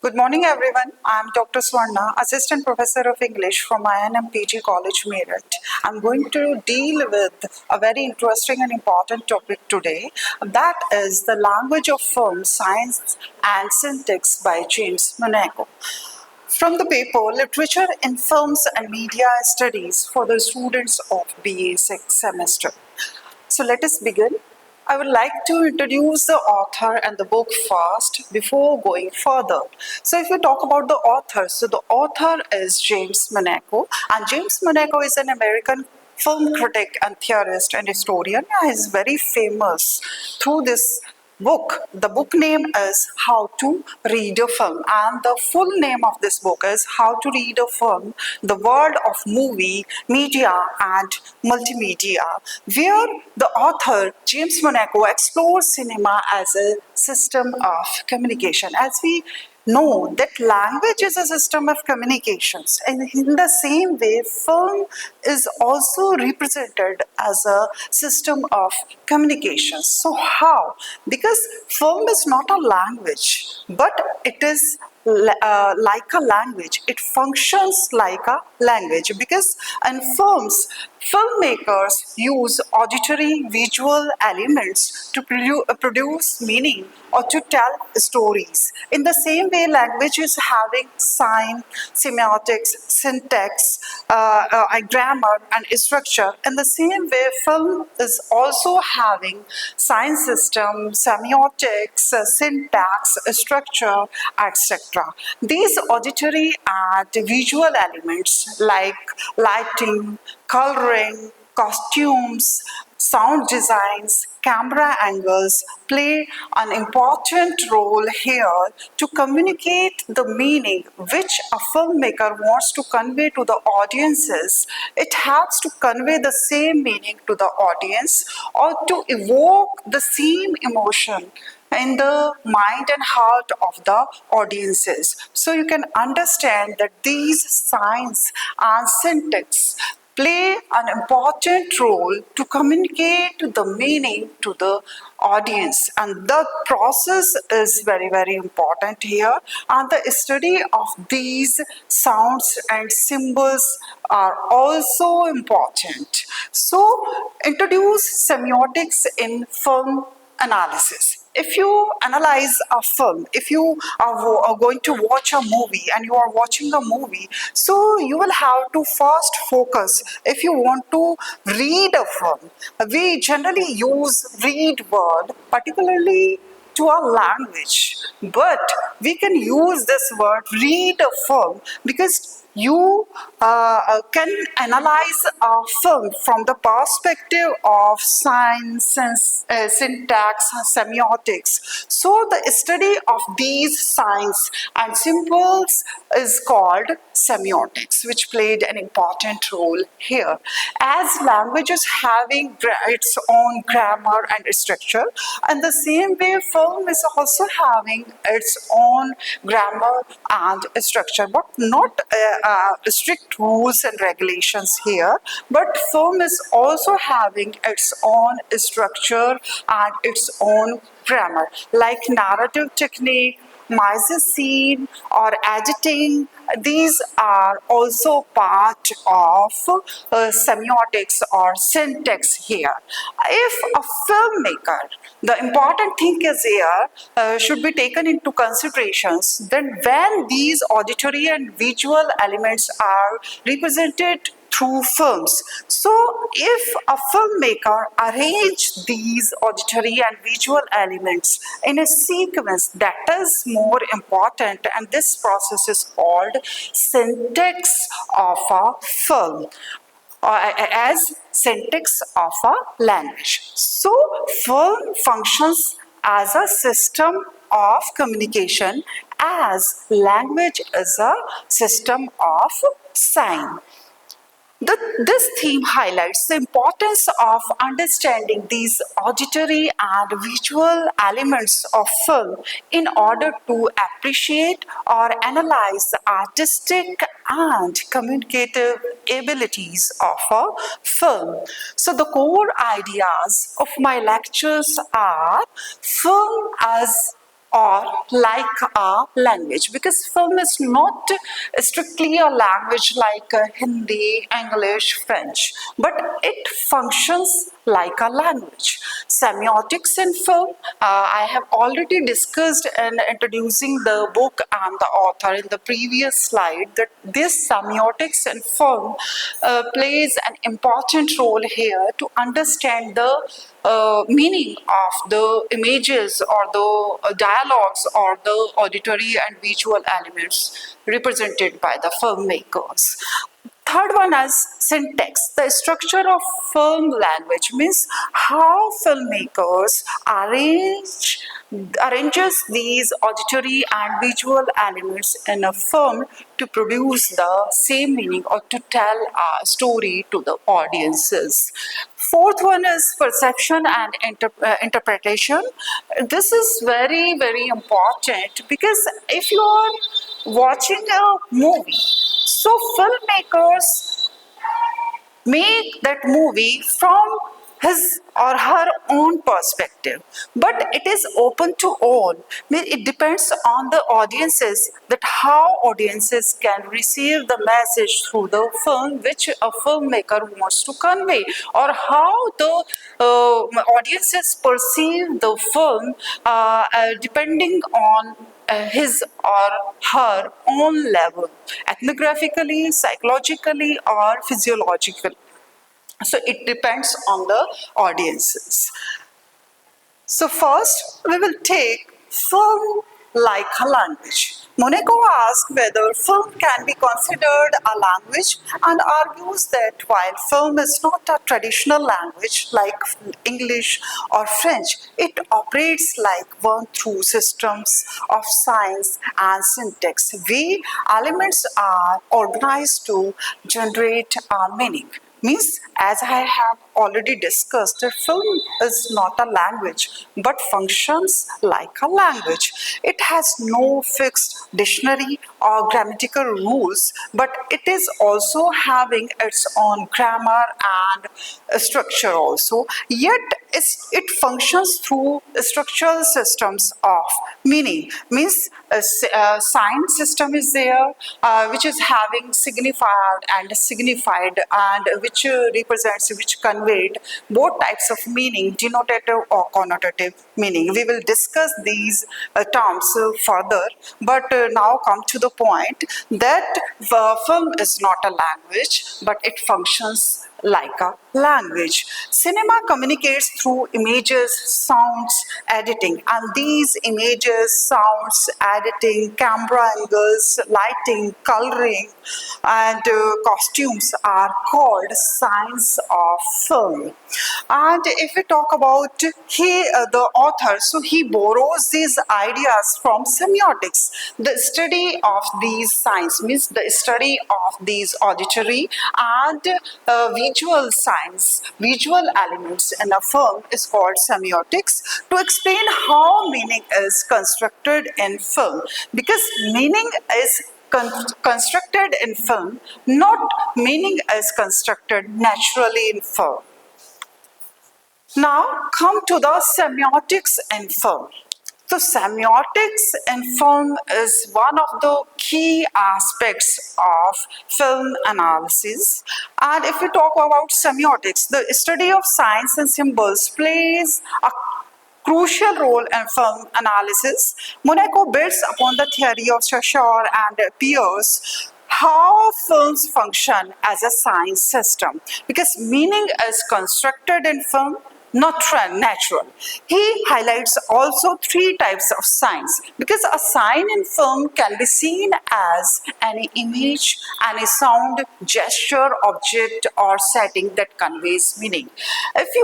Good morning, everyone. I'm Dr. Swarna, Assistant Professor of English from INM PG College, MEERUT. I'm going to deal with a very interesting and important topic today. That is the language of film, science and syntax by James Monaco. From the paper, Literature in Films and Media Studies for the students of BA 6th semester. So let us begin. I would like to introduce the author and the book first before going further. So if we talk about the author, so the author is James Monaco, and James Monaco is an American film critic and theorist and historian. He is very famous through this book. The book name is How to Read a Film, and the full name of this book is How to Read a Film, the World of Movie, Media and Multimedia, where the author James Monaco explores cinema as a system of communication. As we know that language is a system of communications, and in the same way film is also represented as a system of communications. So how? Because film is not a language, but it is like a language. It functions like a language because in films, filmmakers use auditory visual elements to produce meaning or to tell stories. In the same way, language is having sign, semiotics, syntax, grammar, and structure. In the same way, film is also having sign system, semiotics, syntax, structure, etc. These auditory and visual elements like lighting, coloring, costumes, sound designs, camera angles play an important role here to communicate the meaning which a filmmaker wants to convey to the audiences. It helps to convey the same meaning to the audience or to evoke the same emotion in the mind and heart of the audiences. So you can understand that these signs and syntax play an important role to communicate the meaning to the audience, and the process is very important here, and the study of these sounds and symbols are also important. So introduce semiotics in film analysis. If you analyze a film, if you are going to watch a movie and you are watching a movie, so you will have to first focus. If you want to read a film, we generally use read word, particularly to our language, but we can use this word read a film because you can analyze a film from the perspective of science, syntax, semiotics. So the study of these signs and symbols is called semiotics, which played an important role here. As language is having its own grammar and structure, and the same way film is also having its own grammar and structure, but not strict rules and regulations here, but film is also having its own structure and its own grammar, like narrative technique, mise-en-scene, or editing. These are also part of semiotics or syntax here. If a filmmaker, the important thing is here should be taken into considerations, then when these auditory and visual elements are represented through films. So if a filmmaker arrange these auditory and visual elements in a sequence, that is more important, and this process is called syntax of a film, as syntax of a language. So film functions as a system of communication, as language is a system of sign. This theme highlights the importance of understanding these auditory and visual elements of film in order to appreciate or analyze the artistic and communicative abilities of a film. So the core ideas of my lectures are film as or like a language, because film is not strictly a language like Hindi, English, French, but it functions like a language. Semiotics in film, I have already discussed in introducing the book and the author in the previous slide that this semiotics in film plays an important role here to understand the meaning of the images or the dialogues or the auditory and visual elements represented by the filmmakers. Third one is syntax. The structure of film language means how filmmakers arranges these auditory and visual elements in a film to produce the same meaning or to tell a story to the audiences. Fourth one is perception and interpretation. This is very, very important because if you are watching a movie, so filmmakers make that movie from his or her own perspective, but it is open to all. It depends on the audiences that how audiences can receive the message through the film which a filmmaker wants to convey, or how the audiences perceive the film depending on his or her own level, ethnographically, psychologically, or physiologically. So it depends on the audiences. So first, we will take film like a language. Monaco asks whether film can be considered a language and argues that while film is not a traditional language like English or French, it operates like one through systems of science and syntax. Where elements are organized to generate a meaning. Means, as I have already discussed, that film is not a language but functions like a language. It has no fixed dictionary or grammatical rules, but it is also having its own grammar and structure also. Yet it functions through structural systems of meaning. Means a sign system is there, which is having signified and signified, and which represents, which conveyed both types of meaning, denotative or connotative meaning. We will discuss these terms further, but now come to the point that film is not a language, but it functions like a language. Cinema communicates through images, sounds, editing, and these images, sounds, editing, camera angles, lighting, coloring, and costumes are called signs of film. And if we talk about the author, so he borrows these ideas from semiotics. The study of these signs means the study of these auditory and visual signs, visual elements in a film is called semiotics, to explain how meaning is constructed in film. Because meaning is constructed in film, not meaning is constructed naturally in film. Now come to the semiotics in film. So semiotics in film is one of the key aspects of film analysis. And if we talk about semiotics, the study of signs and symbols plays a crucial role in film analysis. Monaco builds upon the theory of Chaucer and Pierce how films function as a science system, because meaning is constructed in film, not natural. He highlights also three types of signs, because a sign in film can be seen as any image, any sound, gesture, object, or setting that conveys meaning. If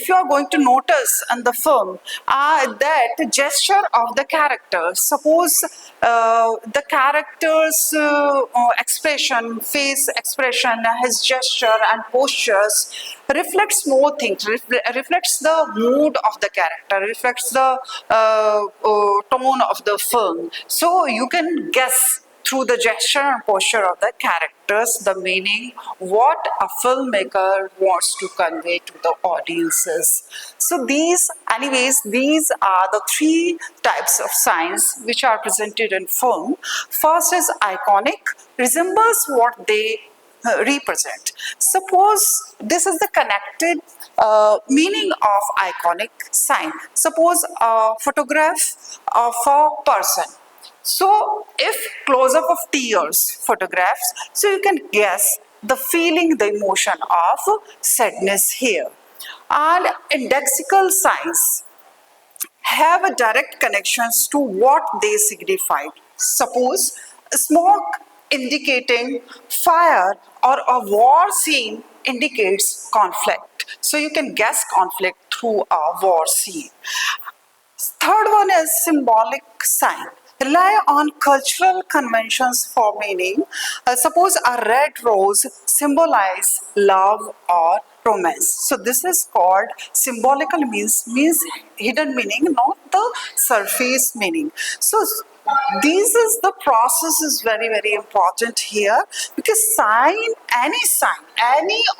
you are going to notice in the film that the gesture of the character, suppose the character's expression, face expression, his gesture and postures reflects more things, reflects the mood of the character, reflects the tone of the film. So you can guess through the gesture and posture of the characters, the meaning, what a filmmaker wants to convey to the audiences. So these are the three types of signs which are presented in film. First is iconic, resembles what they represent. Suppose this is the connected meaning of iconic sign. Suppose a photograph of a person. So if close-up of tears photographs, so you can guess the feeling, the emotion of sadness here. And indexical signs have a direct connections to what they signify. Suppose smoke indicating fire or a war scene indicates conflict. So you can guess conflict through a war scene. Third one is symbolic sign. Rely on cultural conventions for meaning. Suppose a red rose symbolize love or romance. So this is called symbolical means hidden meaning, not the surface meaning. So this is the process is very important here, because any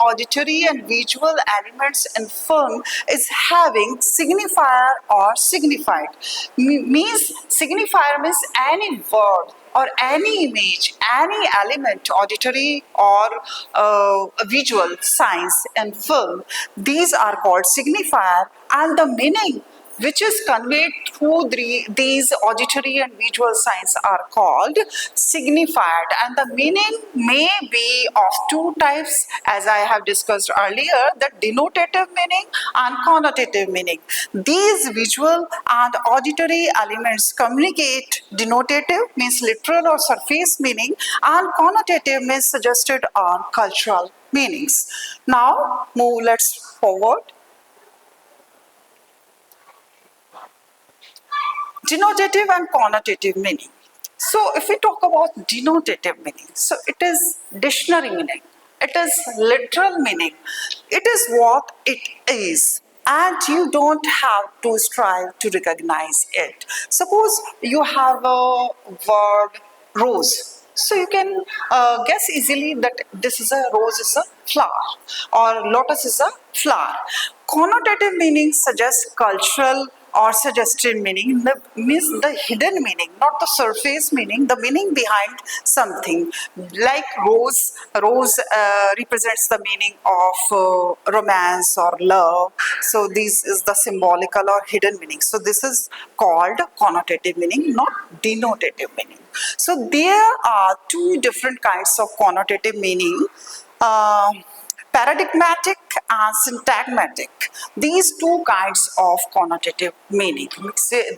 auditory and visual elements in film is having signifier or signified. Means signifier means any word or any image, any element, auditory or visual signs in film. These are called signifier, and the meaning which is conveyed through these auditory and visual signs are called signified, and the meaning may be of two types, as I have discussed earlier, the denotative meaning and connotative meaning. These visual and auditory elements communicate denotative means literal or surface meaning, and connotative means suggested on cultural meanings. Now let's forward. Denotative and connotative meaning. So if we talk about denotative meaning, so it is dictionary meaning, it is literal meaning, it is what it is, and you don't have to strive to recognize it. Suppose you have a word rose, so you can guess easily that this is a rose is a flower or lotus is a flower. Connotative meaning suggests cultural or suggested meaning, means the hidden meaning, not the surface meaning, the meaning behind something. Like rose represents the meaning of romance or love. So this is the symbolical or hidden meaning. So this is called connotative meaning, not denotative meaning. So there are two different kinds of connotative meaning. Uh, Paradigmatic and syntagmatic. These two kinds of connotative meaning.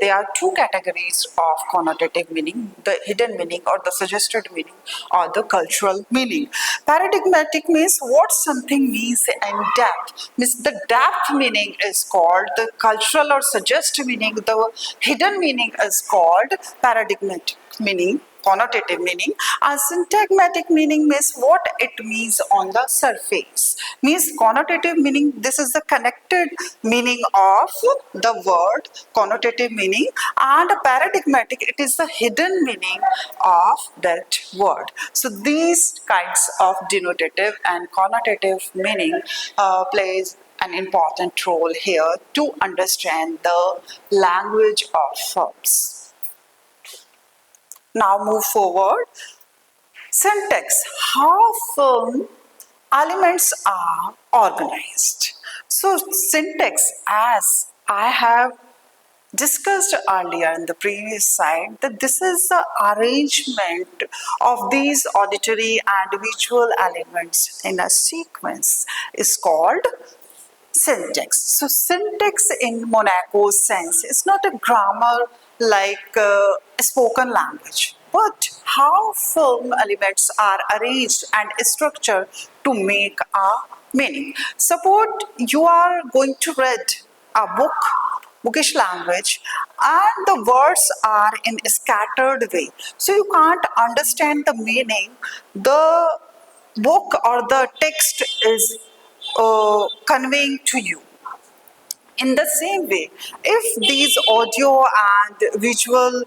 There are two categories of connotative meaning, the hidden meaning or the suggested meaning or the cultural meaning. Paradigmatic means what something means in depth. Means the depth meaning is called the cultural or suggested meaning. The hidden meaning is called paradigmatic meaning, connotative meaning, and syntagmatic meaning means what it means on the surface. Means connotative meaning, this is the connected meaning of the word, connotative meaning, and paradigmatic, it is the hidden meaning of that word. So these kinds of denotative and connotative meaning plays an important role here to understand the language of films. Now move forward. Syntax, how film elements are organized. So syntax, as I have discussed earlier in the previous slide, that this is the arrangement of these auditory and visual elements in a sequence is called syntax. So syntax in Monaco's sense is not a grammar like a spoken language, but how film elements are arranged and structured to make a meaning. Suppose you are going to read a bookish language, and the words are in a scattered way, so you can't understand the meaning. The book or the text is conveying to you. In the same way, if these audio and visual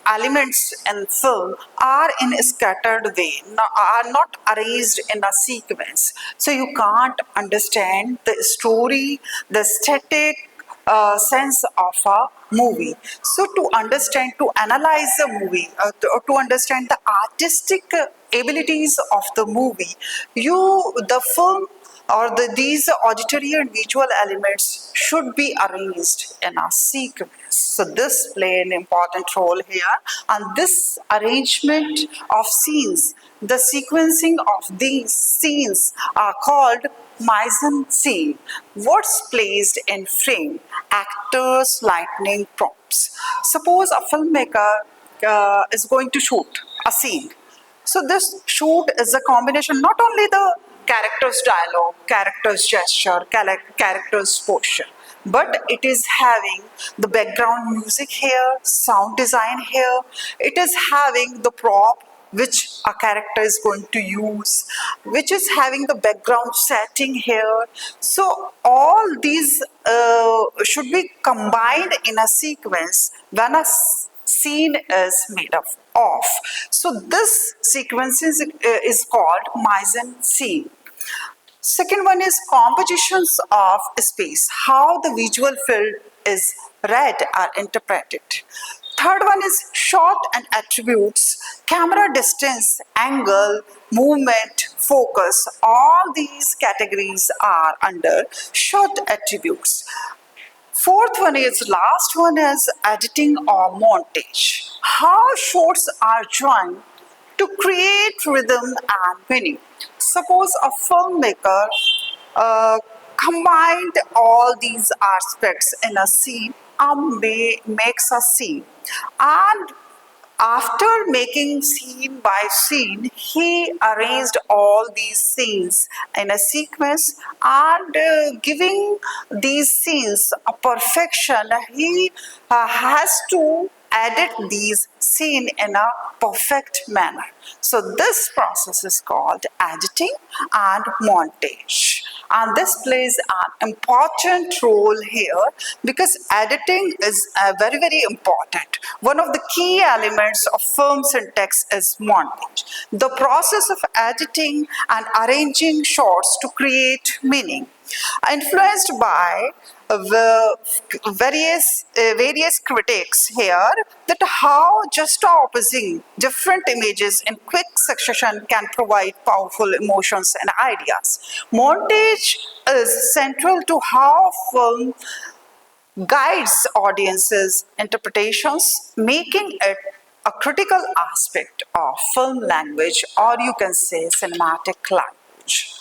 elements in film are in a scattered way, are not arranged in a sequence. So you can't understand the story, the static sense of a movie. So to understand, to analyze the movie, to understand the artistic abilities of the movie, the film or these auditory and visual elements should be arranged in a sequence. So this play an important role here, and this arrangement of scenes, the sequencing of these scenes are called mise-en-scene. What's placed in frame? Actors, lightning, props. Suppose a filmmaker is going to shoot a scene. So this shoot is a combination, not only the character's dialogue, character's gesture, character's posture, but it is having the background music here, sound design here, it is having the prop which a character is going to use, which is having the background setting here. So all these should be combined in a sequence when a scene is made of. So this sequence is called mise-en-scene. Second one is compositions of space, how the visual field is read or interpreted. Third one is shot and attributes, camera distance, angle, movement, focus. All these categories are under shot attributes. Fourth one is, last one is editing or montage. How shots are joined to create rhythm and meaning. Suppose a filmmaker combined all these aspects in a scene and makes a scene. And after making scene by scene, he arranged all these scenes in a sequence and giving these scenes a perfection. He has to edit these scenes in a perfect manner. So this process is called editing and montage. And this plays an important role here because editing is very, very important. One of the key elements of film syntax is montage. The process of editing and arranging shots to create meaning, influenced by the various critics here, that how juxtaposing different images in quick succession can provide powerful emotions and ideas. Montage is central to how film guides audiences' interpretations, making it a critical aspect of film language, or you can say cinematic language.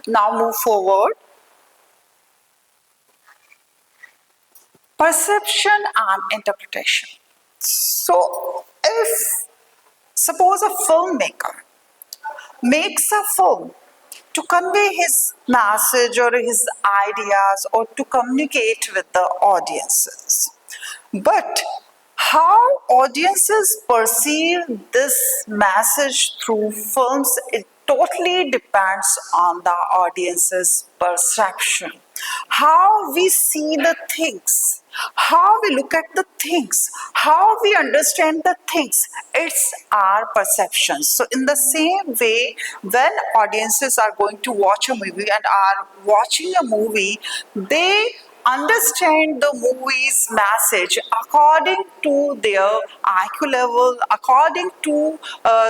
Now move forward. Perception and interpretation. So if suppose a filmmaker makes a film to convey his message or his ideas or to communicate with the audiences, but how audiences perceive this message through films, it totally depends on the audience's perception. How we see the things, how we look at the things, how we understand the things, it's our perceptions. So in the same way, when audiences are going to watch a movie and are watching a movie, they understand the movie's message according to their IQ level, according to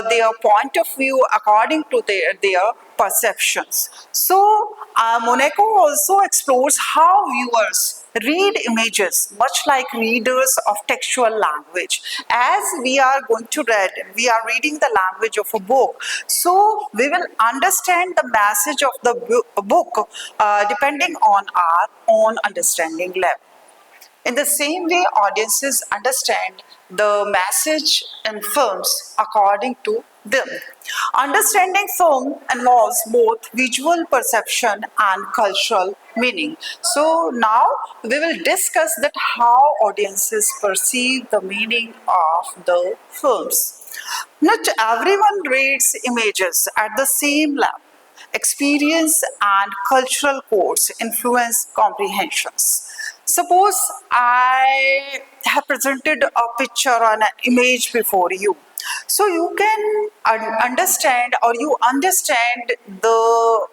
their point of view, according to their perceptions. So Monaco also explores how viewers read images, much like readers of textual language. As we are going to read, we are reading the language of a book. So we will understand the message of the book depending on our own understanding level. In the same way, audiences understand the message in films according to them. Understanding film involves both visual perception and cultural meaning. So now we will discuss that how audiences perceive the meaning of the films. Not everyone reads images at the same level. Experience and cultural codes influence comprehensions. Suppose I have presented a picture or an image before you. So you can understand, or you understand the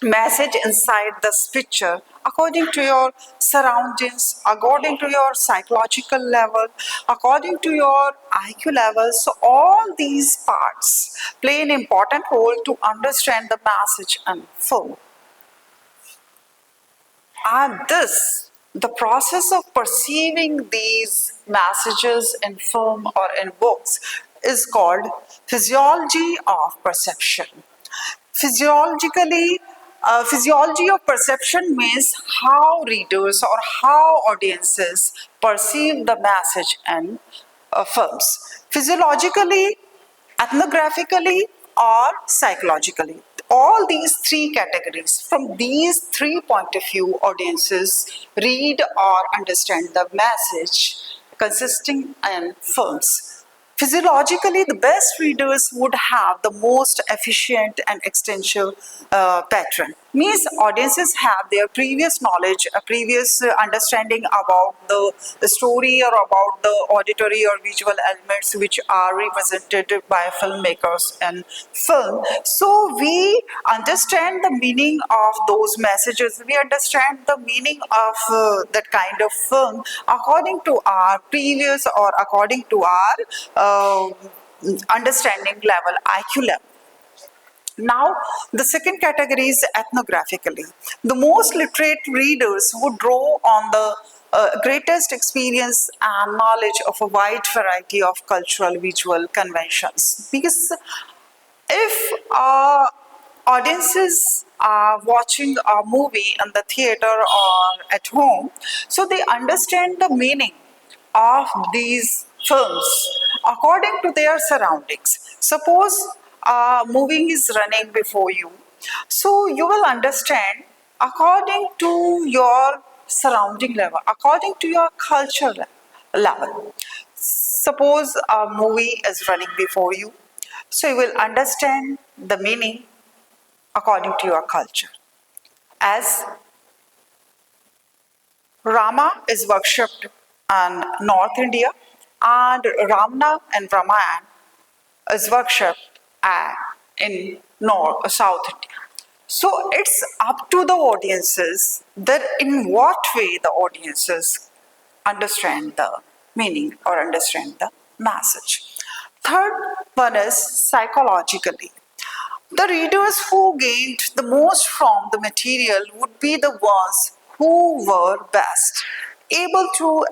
message inside this picture according to your surroundings, according to your psychological level, according to your IQ level. So all these parts play an important role to understand the message and full. And this, the process of perceiving these messages in film or in books, is called physiology of perception. Physiologically, physiology of perception means how readers or how audiences perceive the message in films. Physiologically, ethnographically, or psychologically. All these three categories, from these three point of view, audiences read or understand the message consisting in films. Physiologically, the best readers would have the most efficient and extensive pattern. Means audiences have their previous knowledge, a previous understanding about the story or about the auditory or visual elements which are represented by filmmakers and film. So we understand the meaning of those messages. We understand the meaning of that kind of film according to our previous or according to our understanding level, IQ level. Now, the second category is ethnographically. The most literate readers would draw on the greatest experience and knowledge of a wide variety of cultural visual conventions. Because if audiences are watching a movie in the theater or at home, so they understand the meaning of these films according to their surroundings. Suppose a movie is running before you, so you will understand according to your surrounding level, according to your culture level. Suppose a movie is running before you, so you will understand the meaning according to your culture. As Rama is worshipped in North India, and Ramana and Ramayan is worshipped in South India. So it's up to the audiences that in what way the audiences understand the meaning or understand the message. Third one is psychologically. The readers who gained the most from the material would be the ones who were best able to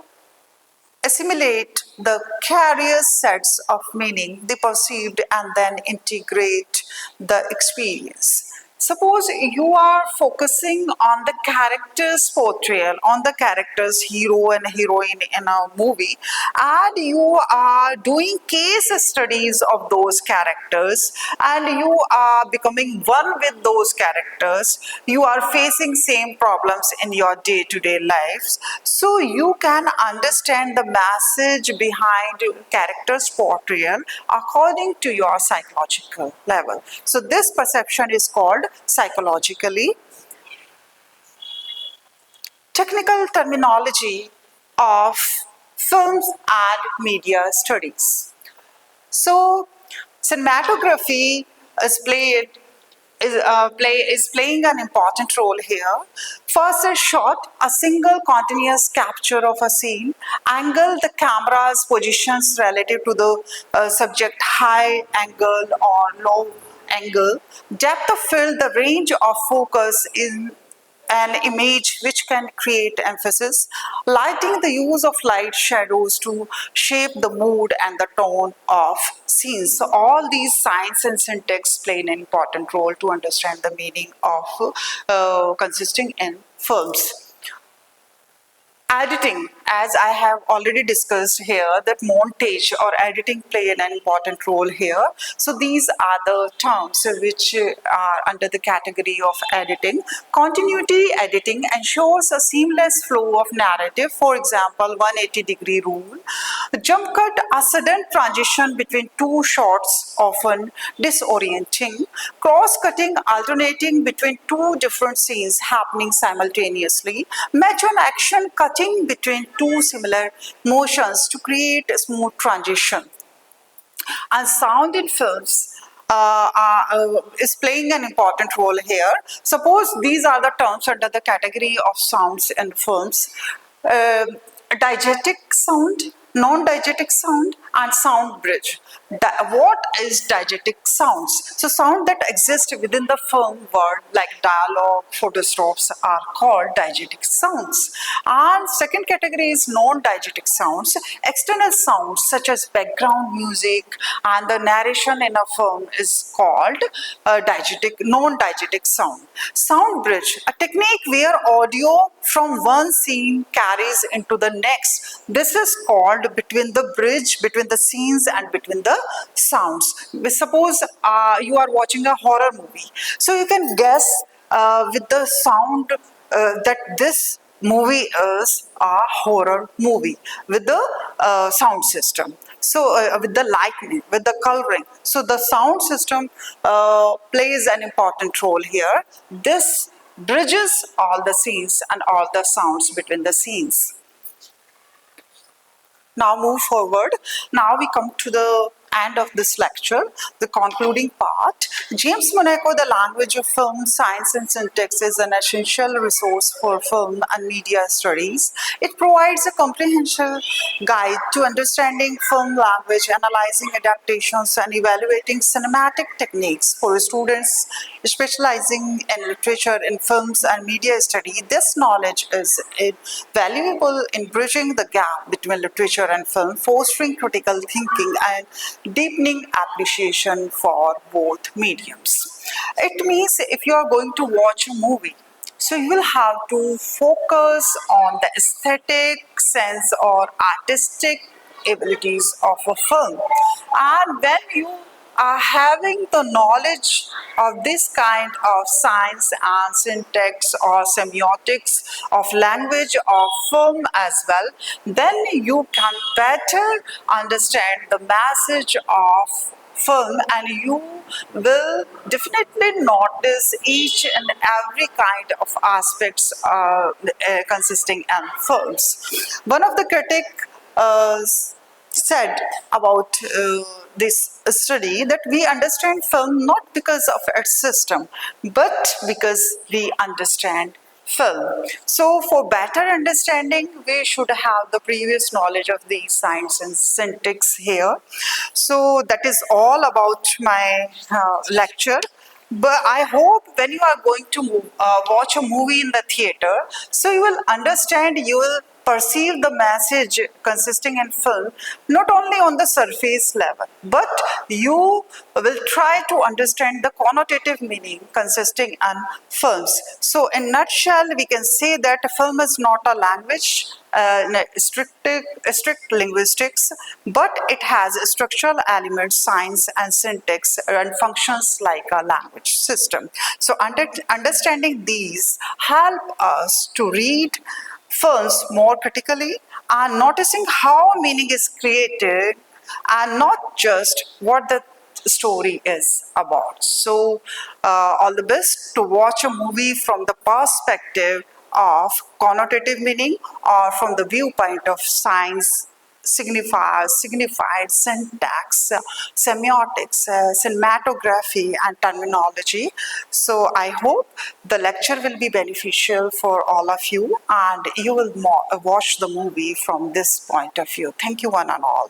assimilate the various sets of meaning they perceived and then integrate the experience. Suppose you are focusing on the character's portrayal, on the character's hero and heroine in a movie, and you are doing case studies of those characters, and you are becoming one with those characters. You are facing same problems in your day-to-day lives, so you can understand the message behind character's portrayal according to your psychological level. So this perception is called psychologically. Technical terminology of films and media studies. So cinematography is playing an important role here. First is shot, a single continuous capture of a scene. Angle, the camera's positions relative to the subject, high angle or low angle. Depth of field, the range of focus in an image which can create emphasis. Lighting, the use of light shadows to shape the mood and the tone of scenes. So all these signs and syntax play an important role to understand the meaning of consisting in films. Editing, as I have already discussed here, that montage or editing play an important role here. So these are the terms which are under the category of editing. Continuity editing ensures a seamless flow of narrative. For example, 180-degree rule. Jump cut, a sudden transition between two shots, often disorienting. Cross-cutting, alternating between two different scenes happening simultaneously. Match on action, cutting between two similar motions to create a smooth transition. And sound in films is playing an important role here. Suppose these are the terms under the category of sounds in films. Uh, Diegetic sound, non-diegetic sound, and sound bridge. What is diegetic sounds? So sound that exist within the film world like dialogue, photostops are called diegetic sounds. And second category is non-diegetic sounds. External sounds such as background music and the narration in a film is called non-diegetic sound. Sound bridge, a technique where audio from one scene carries into the next. This is called between the bridge, between the scenes and between the sounds. Suppose you are watching a horror movie. So you can guess with the sound that this movie is a horror movie with the sound system. So with the lighting, with the coloring. So the sound system plays an important role here. This bridges all the scenes and all the sounds between the scenes. Now move forward. Now we come to the end of this lecture, the concluding part. James Monaco, The Language of Film, Science and Syntax is an essential resource for film and media studies. It provides a comprehensive guide to understanding film language, analyzing adaptations, and evaluating cinematic techniques for students specializing in literature, in films and media study. This knowledge is valuable in bridging the gap between literature and film, fostering critical thinking and deepening appreciation for both mediums. It means if you are going to watch a movie, so you will have to focus on the aesthetic sense or artistic abilities of a film. And when you are having the knowledge of this kind of science and syntax or semiotics of language of film as well, then you can better understand the message of film and you will definitely notice each and every kind of aspects consisting in films. One of the critics said about this study that we understand film not because of its system, but because we understand film. So for better understanding, we should have the previous knowledge of the science and syntax here. So that is all about my lecture. But I hope when you are going to watch a movie in the theater, so you will understand, you will perceive the message consisting in film not only on the surface level, but you will try to understand the connotative meaning consisting in films. So in nutshell, we can say that a film is not a language, strict linguistics, but it has structural elements, science and syntax, and functions like a language system. So understanding these help us to read films more critically and noticing how meaning is created and not just what the story is about. So all the best to watch a movie from the perspective of connotative meaning or from the viewpoint of science, signified syntax, semiotics, cinematography, and terminology. So I hope the lecture will be beneficial for all of you and you will watch the movie from this point of view. Thank you one and all.